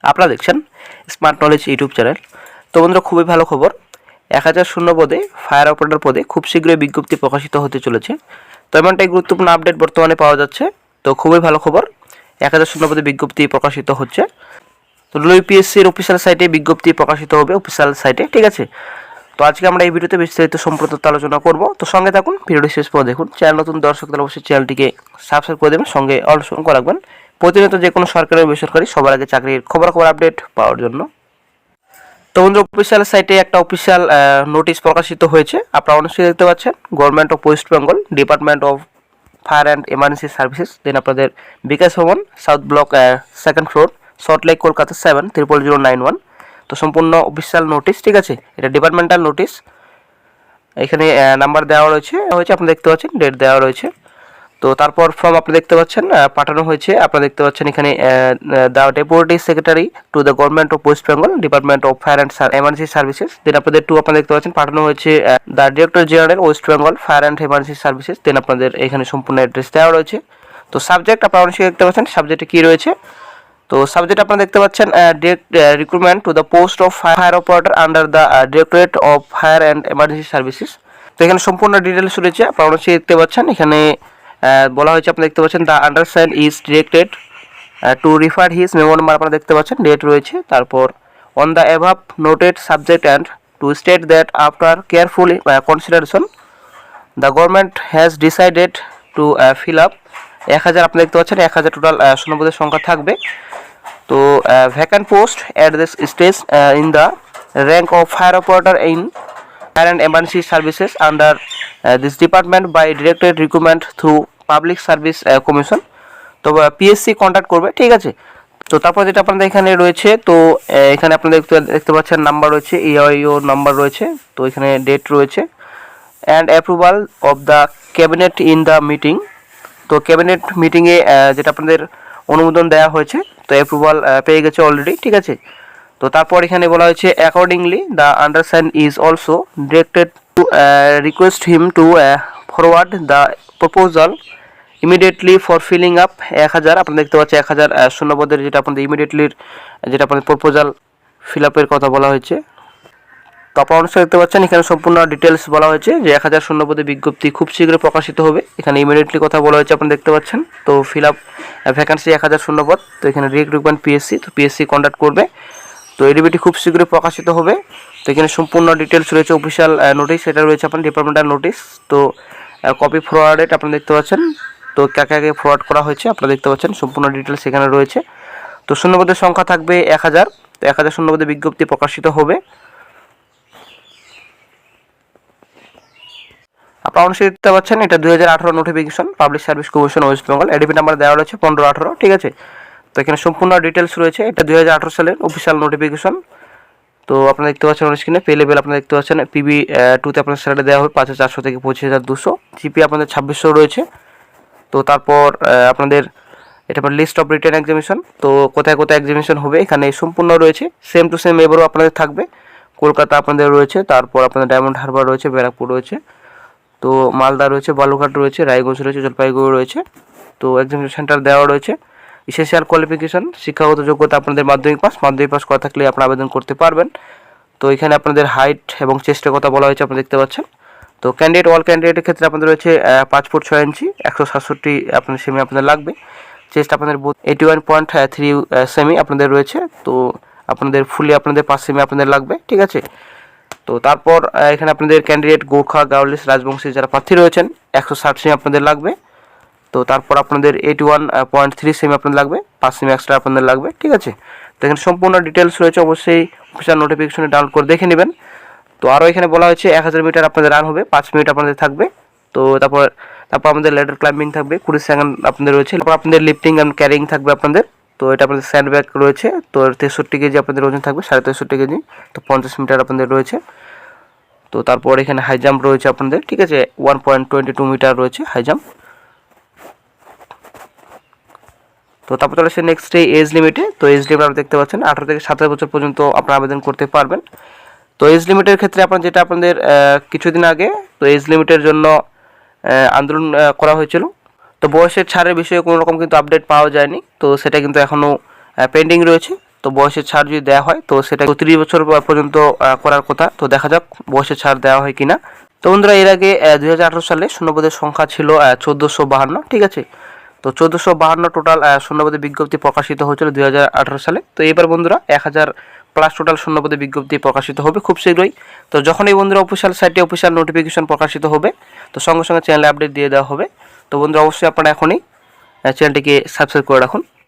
আপনারা দেখছেন smart knowledge YouTube channel. তো বন্ধুরা, খুবই ভালো খবর, 1000 শূন্য পদে ফায়ার অপারেটর পদে খুব শীঘ্রই বিজ্ঞপ্তি প্রকাশিত হতে চলেছে। তো এমনটাই গুরুত্বপূর্ণ আপডেট বর্তমানে পাওয়া যাচ্ছে। তো খুবই ভালো খবর, 1000 শূন্য পদে বিজ্ঞপ্তি প্রকাশিত হচ্ছে। তো ইউপিএসসির অফিসিয়াল সাইটে বিজ্ঞপ্তি প্রকাশিত হবে, অফিসিয়াল সাইটে, ঠিক আছে। তো আজকে আমরা এই ভিডিওতে বিস্তারিত সম্পর্কে আলোচনা করব। তো সঙ্গে থাকুন, ভিডিওটি শেষ পর্যন্ত দেখুন। চ্যানেল নতুন দর্শক তাহলে অবশ্যই চ্যানেলটিকে সাবস্ক্রাইব করে দেবেন, সঙ্গে অল করে রাখবেন প্রতিনিয়ত যে কোনো সরকারি ও বেসরকারি সবার আগে চাকরির খবর আপডেট পাওয়ার জন্য। তো বন্ধুরা, অফিসিয়াল সাইটে একটা অফিসিয়াল নোটিশ প্রকাশিত হয়েছে, আপনারা অবশ্যই দেখতে পাচ্ছেন। Government of West Bengal, department of fire and emergency services, then আপনাদের Bikash Bhavan, south block, second floor, Salt Lake, Kolkata 700091। তো সম্পূর্ণ অফিসিয়াল নোটিশ, ঠিক আছে। এটা ডিপার্টমেন্টাল নোটিশ। এখানে নাম্বার দেওয়া রয়েছে, আপনি দেখতে পাচ্ছেন, ডেট দেওয়া রয়েছে। তো তারপর ফর্ম আপনি দেখতে পাচ্ছেন পাঠানো হয়েছে। আপনারা দেখতে পাচ্ছেন এখানে the deputy secretary to the government of West Bengal, department of fire and emergency services. Then আপনাদের আপনারা দেখতে পাচ্ছেন পাঠানো হয়েছে the director general West Bengal fire and emergency services. Then আপনাদের এখানে সম্পূর্ণ অ্যাড্রেস দেওয়া রয়েছে। তো সাবজেক্ট আপনারা অবশ্যই দেখতে পাচ্ছেন সাবজেক্টে কী রয়েছে। তো সাবজেক্ট আপনারা দেখতে পাচ্ছেন recruitment to the post of fire operator under the directorate of fire and emergency services. তো এখানে সম্পূর্ণ ডিটেলস রয়েছে, আপনারা অবশ্যই দেখতে পাচ্ছেন। এখানে বলা হয়েছে, আপনি দেখতে পাচ্ছেন, the undersign is directed to refer his memo number, আপনারা দেখতে পাচ্ছেন, ডেট রয়েছে। তারপর on the above noted subject and to state that after careful consideration the government has decided to fill up 1000, আপনি দেখতে পাচ্ছেন 1000 টোটাল শূন্যপদের সংখ্যা থাকবে। তো vacant post at this stage in the rank of fire operator in fire and emergency services under this department by directed recruitment through public service commission. তো PSC contact করবে, ঠিক আছে। তো তারপর যেটা আপনাদের এখানে রয়েছে, তো এখানে আপনাদের দেখতে পাচ্ছেন নাম্বার রয়েছে, ইআইও নাম্বার রয়েছে। তো এখানে ডেট রয়েছে and approval of the cabinet in the meeting. তো ক্যাবিনেট মিটিংয়ে যেটা আপনাদের অনুমোদন দেওয়া হয়েছে, তো অ্যাপ্রুভাল পেয়ে গেছে অলরেডি, ঠিক আছে। তো তারপর এখানে বলা হয়েছে accordingly the undersign is also directed to request him to forward the proposal immediately for filling up 1000, আপনারা দেখতে পাচ্ছেন 1000 শূন্যপদের যেটা আপনাদের ইমিডিয়েটলির যেটা আপনাদের প্রপোজাল ফিল আপের কথা বলা হয়েছে। তো আপনারা অবশ্যই দেখতে পাচ্ছেন এখানে সম্পূর্ণ ডিটেলস বলা হয়েছে যে 1000 শূন্যপদে বিজ্ঞপ্তি খুব শীঘ্রই প্রকাশিত হবে। এখানে ইমিডিয়েটলি কথা বলা হয়েছে, আপনারা দেখতে পাচ্ছেন। তো ফিল আপ ভ্যাকান্সি 1000 শূন্যপদ। তো এখানে রিক্রুটমেন্ট পিএসসি, তো পিএসসি কন্ডাক্ট করবে। তো এডিবিটি খুব শীঘ্রই প্রকাশিত হবে। তো এখানে সম্পূর্ণ ডিটেলস রয়েছে, অফিসিয়াল নোটিশ এটা রয়েছে আপনার ডিপার্টমেন্টাল নোটিশ। তো কপি ফরওয়ার্ডেড আপনারা দেখতে পাচ্ছেন। তো কাকে কাকে ফরওয়ার্ড করা হয়েছে আপনারা দেখতে পাচ্ছেন, সম্পূর্ণ ডিটেলস এখানে রয়েছে। তো শূন্যপদের সংখ্যা থাকবে 1000। তো 1000 শূন্যপদে বিজ্ঞপ্তি প্রকাশিত হবে। আপনারা অবশ্যই দেখতে পাচ্ছেন এটা 2018 notification, public service commission West Bengal, ADP number দেওয়া রয়েছে 1518, ঠিক আছে। তো এখানে সম্পূর্ণ ডিটেলস রয়েছে, এটা 2018 সালের অফিসিয়াল নোটিফিকেশন। তো আপনারা দেখতে পাচ্ছেন স্ক্রিনে পে লেভেল আপনারা দেখতে পাচ্ছেন পিবি 2তে আপনার স্যালারি দেওয়া হবে 5400 থেকে 25200, জিপি আপনাদের 2600 রয়েছে। তো তারপর আপনাদের এটা আপনার লিস্ট অফ রিটেন এক্সামিনেশন, তো কোথায় কোথায় এক্সামিনেশন হবে এখানে সম্পূর্ণ রয়েছে। সেম টু সেম এবারও আপনাদের থাকবে। কলকাতা আপনাদের রয়েছে, তারপর আপনাদের ডায়মন্ড হারবার রয়েছে, ব্যারাকপুর রয়েছে, তো মালদা রয়েছে, বালুঘাট রয়েছে, রায়গঞ্জ রয়েছে, জলপাইগুড়ি রয়েছে। তো এক্সামিনেশন সেন্টার দেওয়া রয়েছে। এসেশিয়াল কোয়ালিফিকেশন, শিক্ষাগত যোগ্যতা আপনাদের মাধ্যমিক পাস করা থাকলে আপনারা আবেদন করতে পারবেন। তো এখানে আপনাদের হাইট এবং চেস্টের কথা বলা হয়েছে, আপনারা দেখতে পাচ্ছেন। তো ক্যান্ডিডেট অল ক্যান্ডিডেটের ক্ষেত্রে আপনাদের রয়েছে 5 ফুট 6 ইঞ্চি, 167 আপনাদের সেমি আপনাদের লাগবে। চেস্ট আপনাদের 81.3 সেমি আপনাদের রয়েছে। তো আপনাদের ফুলি আপনাদের 5 সেমি আপনাদের লাগবে, ঠিক আছে। তো তারপর এখানে আপনাদের ক্যান্ডিডেট গোর্খা, গাওলিস, রাজবংশী যারা প্রার্থী রয়েছেন 160 সেমি আপনাদের লাগবে। তো তারপর আপনাদের 81.3 সেমি আপনাদের লাগবে, 5 সেমি এক্সট্রা আপনাদের লাগবে, ঠিক আছে। তো এখানে সম্পূর্ণ ডিটেলস রয়েছে, অবশ্যই অফিসিয়াল নোটিফিকেশনে ডাউনলোড করে দেখে নেবেন। তো আরও এখানে বলা হয়েছে 1000 মিটার আপনাদের রান হবে, 5 মিনিট আপনাদের থাকবে। তো তারপর আমাদের ল্যাডার ক্লাইম্বিং থাকবে 20 সেকেন্ড আপনাদের রয়েছে। তারপর আপনাদের লিফটিং অ্যান্ড ক্যারিং থাকবে আপনাদের। তো এটা আপনাদের স্যান্ড ব্যাগ রয়েছে, তো 63 কেজি আপনাদের ওজন থাকবে, 63.5 কেজি। তো 50 মিটার আপনাদের রয়েছে। তো তারপর এখানে হাই জাম্প রয়েছে আপনাদের, ঠিক আছে, 1.22 মিটার রয়েছে হাই জাম্প। তো তারপর চলে আসে নেক্সট এজ লিমিটে। তো এজ লিমিট আপনারা দেখতে পাচ্ছেন 18 থেকে 27 বছর পর্যন্ত আপনারা আবেদন করতে পারবেন। তো এজ লিমিটের ক্ষেত্রে আপনার যেটা আপনাদের কিছুদিন আগে তো এজ লিমিটের জন্য আন্দোলন করা হয়েছিল। তো বয়সের ছাড়ের বিষয়ে কোনো রকম কিন্তু আপডেট পাওয়া যায়নি, তো সেটা কিন্তু এখনও পেন্ডিং রয়েছে। তো বয়সের ছাড় যদি দেওয়া হয় তো সেটা 30 বছর পর্যন্ত করার কথা। তো দেখা যাক বয়সের ছাড় দেওয়া হয় কিনা। তো বন্ধুরা এর আগে 2018 সালে শূন্যপদের সংখ্যা ছিল 1452, ঠিক আছে। তো 1452 টোটাল শূন্যপদে বিজ্ঞপ্তি প্রকাশিত হয়েছিল 2018 সালে। তো এবার বন্ধুরা 1000 প্লাস টোটাল শূন্যপদে বিজ্ঞপ্তি প্রকাশিত হবে খুব শীঘ্রই। তো যখনই বন্ধুরা অফিসিয়াল সাইটে অফিসিয়াল নোটিফিকেশন প্রকাশিত হবে তো সঙ্গে সঙ্গে চ্যানেলে আপডেট দিয়ে দেওয়া হবে। তো বন্ধুরা অবশ্যই আপনারা এখনই চ্যানেলটিকে সাবস্ক্রাইব করে রাখুন।